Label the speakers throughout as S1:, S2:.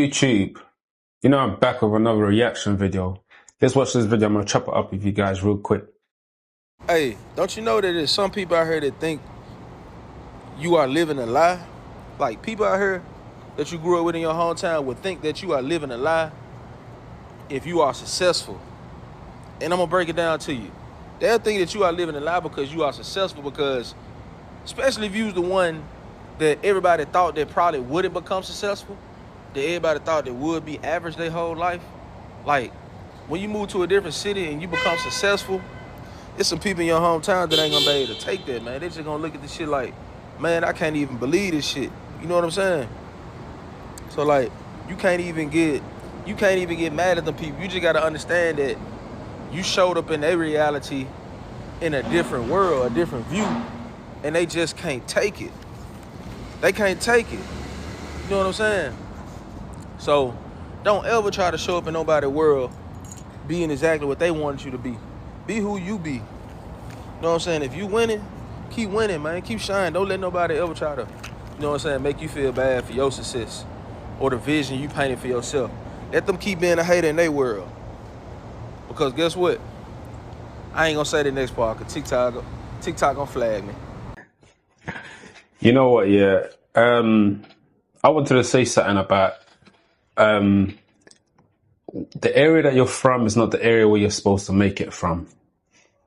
S1: YouTube, I'm back with another reaction video. Let's watch this video. I'm gonna chop it up with you guys real quick.
S2: Hey, don't you know that there's some people out here that think you are living a lie? Like, people out here that you grew up with in your hometown would think that you are living a lie if you are successful. And I'm gonna break it down to you. They'll think that you are living a lie because you are successful, because especially if you was the one that everybody thought that probably wouldn't become successful, that everybody thought that would be average their whole life. Like, when you move to a different city and you become successful, it's some people in your hometown that ain't gonna be able to take that, man. They just gonna look at this shit like, man, I can't even believe this shit. You know what I'm saying? So, like, you can't even get mad at them people. You just gotta understand that you showed up in their reality in a different world, a different view, and they just can't take it. They can't take it. You know what I'm saying? So, don't ever try to show up in nobody's world being exactly what they wanted you to be. Be who you be. You know what I'm saying? If you winning, keep winning, man. Keep shining. Don't let nobody ever try to, you know what I'm saying, make you feel bad for your success or the vision you painted for yourself. Let them keep being a hater in their world. Because guess what? I ain't gonna say the next part, because TikTok gonna flag me.
S1: You know what, yeah. I wanted to say something about the area that you're from is not the area where you're supposed to make it from,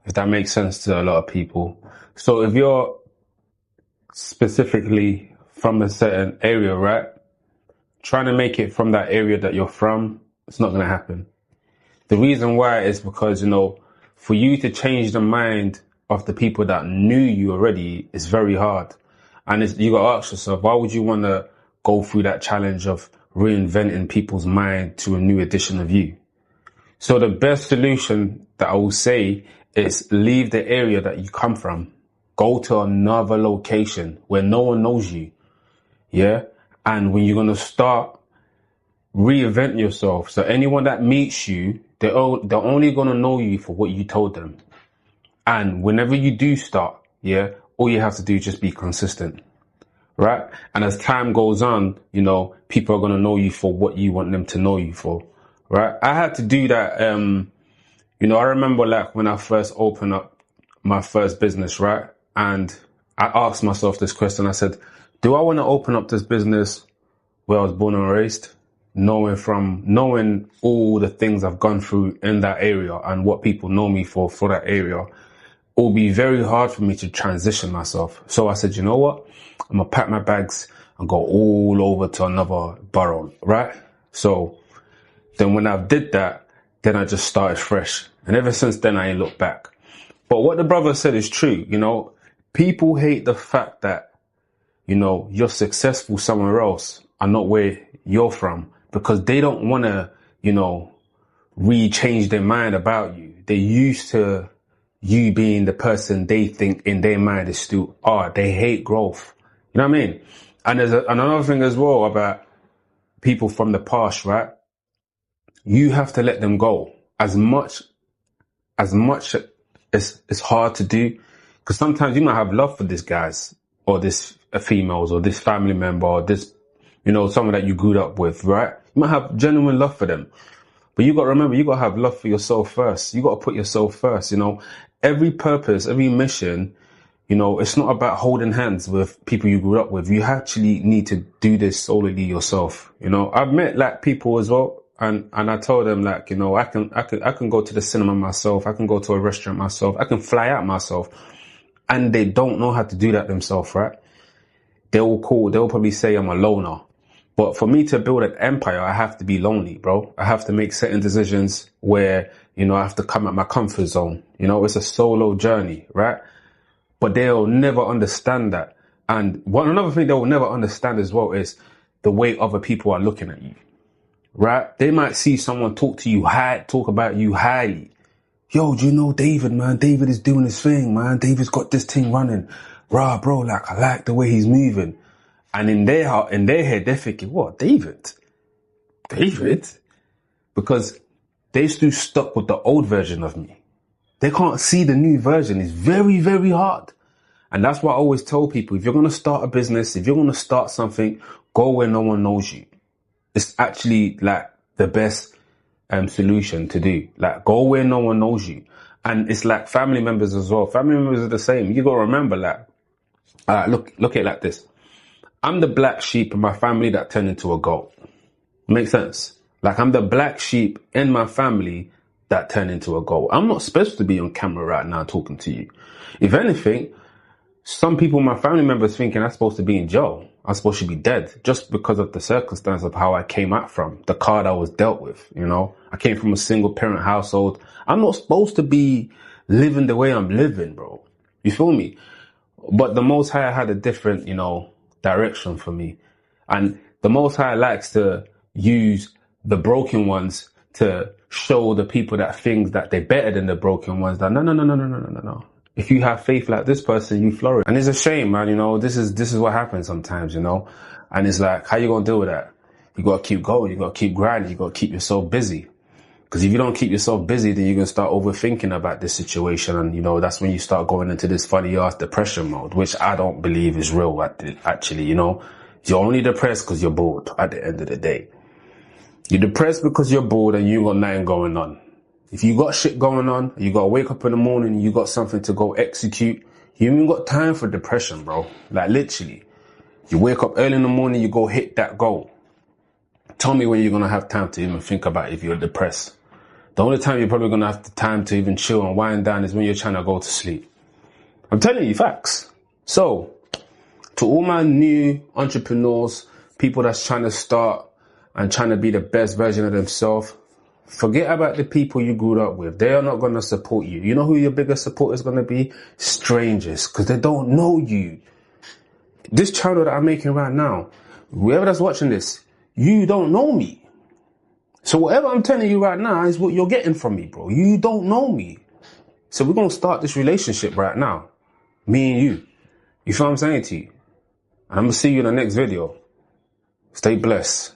S1: if that makes sense to a lot of people. So if you're specifically from a certain area, right, trying to make it from that area that you're from, it's not going to happen. The reason why is because, for you to change the mind of the people that knew you already is very hard. And you got to ask yourself, why would you want to go through that challenge of reinventing people's mind to a new edition of you? So the best solution that I will say is leave the area that you come from. Go to another location where no one knows you. Yeah. And when you're going to start, reinvent yourself. So anyone that meets you, they're only going to know you for what you told them. And whenever you do start, yeah, all you have to do is just be consistent. Right? And as time goes on, people are going to know you for what you want them to know you for. Right? I had to do that. I remember like when I first opened up my first business, right? And I asked myself this question. I said, do I want to open up this business where I was born and raised, knowing all the things I've gone through in that area and what people know me for that area? It will be very hard for me to transition myself. So I said, you know what? I'm going to pack my bags and go all over to another borough, right? So then when I did that, then I just started fresh. And ever since then, I ain't looked back. But what the brother said is true. People hate the fact that, you're successful somewhere else and not where you're from, because they don't want to, re-change their mind about you. They're used to you being the person they think in their mind is still are. They hate growth. You know what I mean? And there's another thing as well about people from the past, right? You have to let them go as much as it's hard to do, because sometimes you might have love for these guys or this females or this family member or this, someone that you grew up with, right? You might have genuine love for them. But you got to remember, you got to have love for yourself first. You got to put yourself first. Every purpose, every mission, it's not about holding hands with people you grew up with. You actually need to do this solely yourself. I've met like people as well. And I told them like, I can go to the cinema myself. I can go to a restaurant myself. I can fly out myself. And they don't know how to do that themselves, right? They'll probably say I'm a loner. But for me to build an empire, I have to be lonely, bro. I have to make certain decisions where, I have to come out my comfort zone. It's a solo journey, right? But they'll never understand that. And another thing they'll never understand as well is the way other people are looking at you, right? They might see someone talk about you highly. Yo, do you know David, man? David is doing his thing, man. David's got this thing running. Rah, bro, like, I like the way he's moving. And in their head, they're thinking, what, David? David? Because they're still stuck with the old version of me. They can't see the new version. It's very, very hard. And that's why I always tell people, if you're going to start a business, if you're going to start something, go where no one knows you. it's actually like the best solution to do. Like, go where no one knows you. And it's like family members as well. Family members are the same. You gotta remember, like, look at it like this. I'm the black sheep in my family that turned into a goat. Makes sense? Like, I'm the black sheep in my family that turned into a goat. I'm not supposed to be on camera right now talking to you. If anything, some people, my family members, thinking I'm supposed to be in jail. I'm supposed to be dead just because of the circumstance of how I came out from, the card I was dealt with, you know. I came from a single parent household. I'm not supposed to be living the way I'm living, bro. You feel me? But the Most High had a different, you know, direction for me. And the Most High likes to use the broken ones to show the people that things that they're better than the broken ones. That no. If you have faith like this person, you flourish. And it's a shame, man. You know, this is what happens sometimes, you know. And it's like, how you gonna deal with that? You gotta keep going. You gotta keep grinding. You gotta keep yourself busy. Because if you don't keep yourself busy, then you're gonna start overthinking about this situation, and you know that's when you start going into this funny ass depression mode, which I don't believe is real. Actually, you know, you're only depressed because you're bored. At the end of the day, you're depressed because you're bored and you got nothing going on. If you got shit going on, you got to wake up in the morning and you got something to go execute, you ain't got time for depression, bro. Like, literally. You wake up early in the morning, you go hit that goal. Tell me when you're going to have time to even think about if you're depressed. The only time you're probably going to have the time to even chill and wind down is when you're trying to go to sleep. I'm telling you facts. So, to all my new entrepreneurs, people that's trying to start and trying to be the best version of themselves, forget about the people you grew up with. They are not going to support you. You know who your biggest support is going to be? Strangers, because they don't know you. This channel that I'm making right now, whoever that's watching this, you don't know me. So whatever I'm telling you right now is what you're getting from me, bro. You don't know me. So we're going to start this relationship right now. Me and you. You feel what I'm saying to you? And I'm going to see you in the next video. Stay blessed.